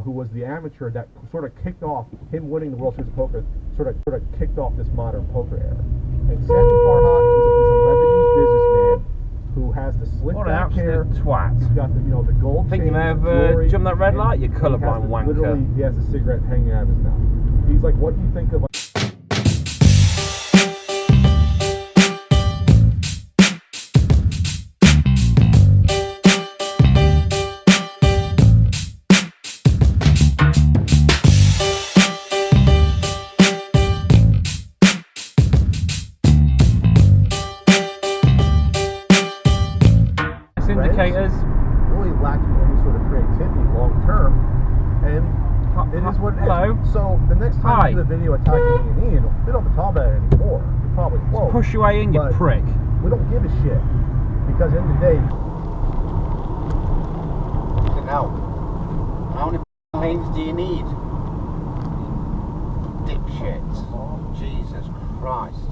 who was the amateur that sort of kicked off him winning the World Series of Poker, sort of kicked off this modern poker era. And Sandy Farhat is a Lebanese businessman who has the slick back hair. What an absolute twat. He's got the the gold chain. Think you may have jumped that red light, you colourblind wanker. Literally, he has a cigarette hanging out of his mouth. He's like, what do you think of? Indicators really lacking any sort of creativity long term, and it is what it is. So the next time you do a video attacking me and Ian, we don't have to talk about it anymore. We probably won't. Push your way in, you prick. We don't give a shit because in the day. Now, how many lanes do you need? Dipshit. Jesus Christ.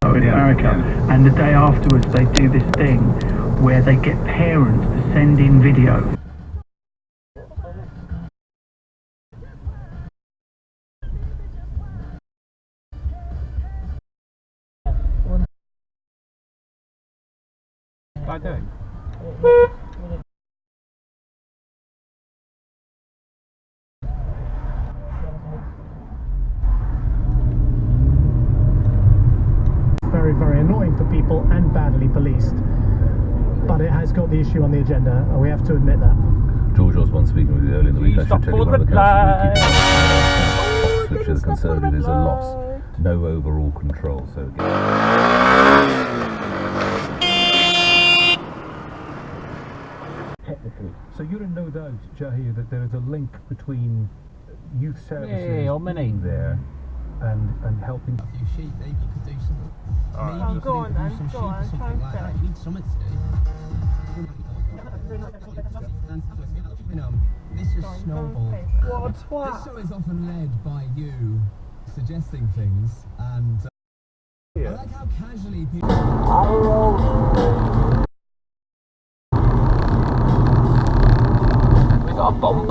In America, and the day afterwards they do this thing where they get parents to send in video. What am I doing? Very, very annoying for people and badly policed. But it has got the issue on the agenda, and we have to admit that. George Osborne speaking with you earlier in the week. I should tell you about the council which is the Conservative is a loss. No overall control. So Technically. So you're in no doubt, Jahir, that there is a link between youth services there and helping. A few sheep, maybe you could do something. Maybe you could do some sheep or something like that. You need something to do. You know, this is snowballed. What a twat! This show is often led by you suggesting things, and I like how casually people. We got a bomb.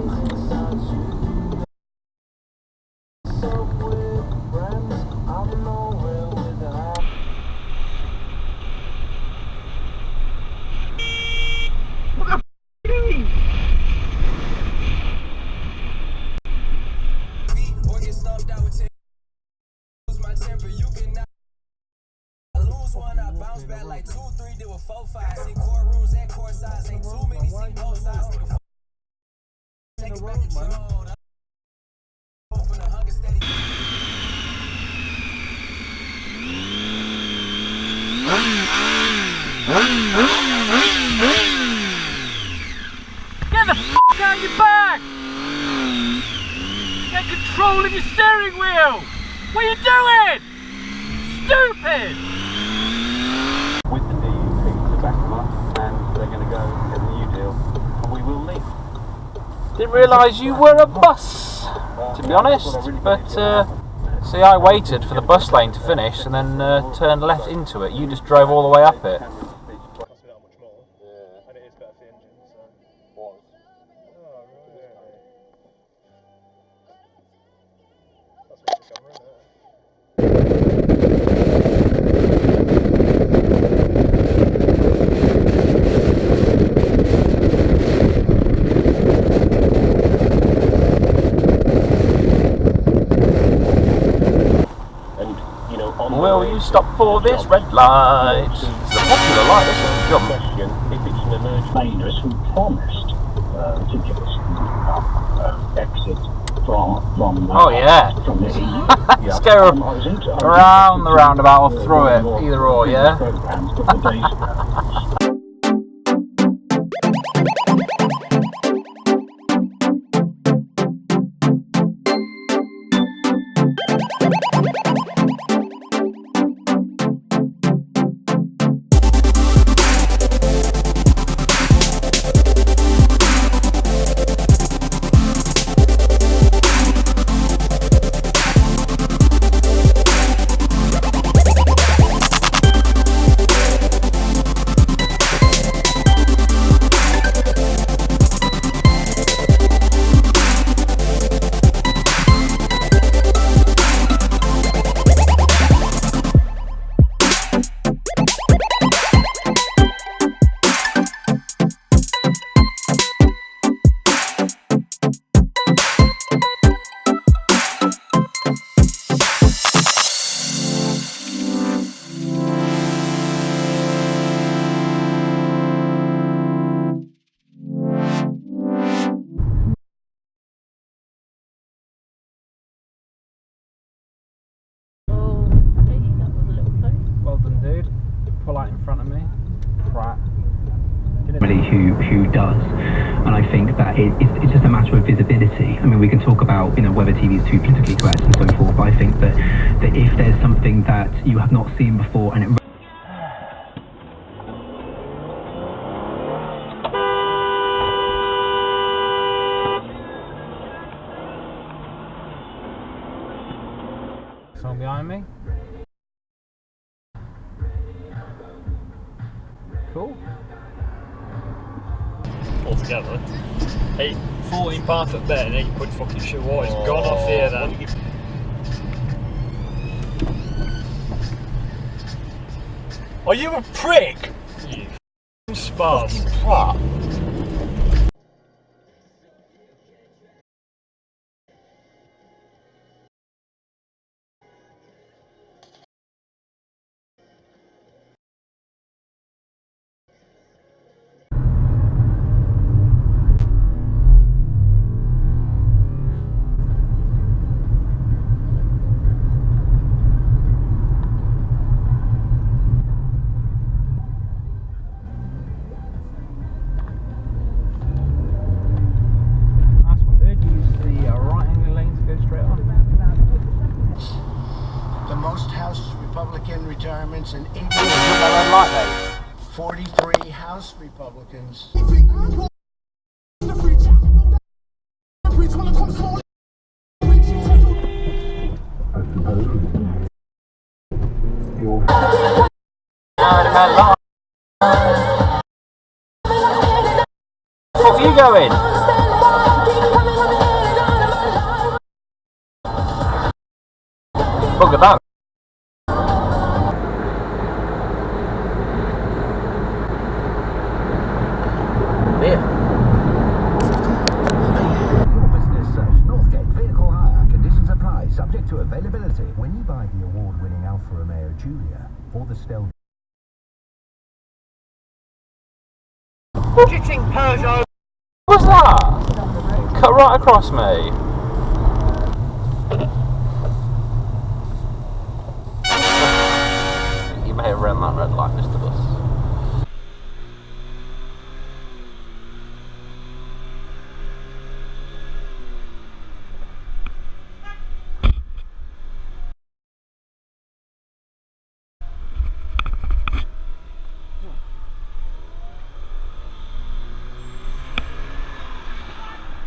Like 2, 3, there were 4, 5. See courtrooms and court sides, ain't too many. See both sides. Take it back to your own. From the hunger steady. Get the f*** out of your back! Get control of your steering wheel! What are you doing? Stupid! With the DUP to back them up, and they're going to go and get a new deal, and we will leave. Didn't realise you were a bus, to be honest, but see, I waited for the bus lane to finish and then turned left into it. You just drove all the way up it. Will you stop for this red light? It's a popular light, this is a jump. If it's an emergency who promised to give us exit from oh yeah. From the EU. Let's go around the roundabout or through it, either or, yeah? somebody who does. And I think that it's just a matter of visibility. I mean, we can talk about, you know, whether TV is too politically correct and so forth, but I think that if there's something that you have not seen before and it Someone behind me? Cool. Altogether. 14 pound foot bet and £8 fucking shit. What is gone off here then? Are you a prick? You f***ing spaz. Republican retirements and 43 House Republicans. Where are you going? Look at that. Subject to availability. When you buy the award-winning Alfa Romeo Giulia or the Stelvio. What was that? Cut right across me. You may have run that red light, Mr. Bus.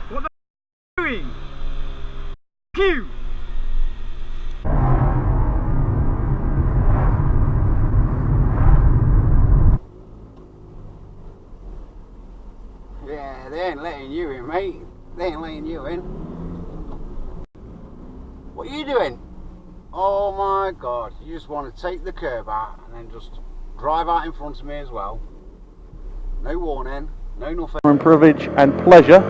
What the f*** are you doing? You! Yeah, they ain't letting you in, mate. They ain't letting you in. What are you doing? Oh my God, you just want to take the curb out and then just drive out in front of me as well. No warning, no nothing. Privilege and pleasure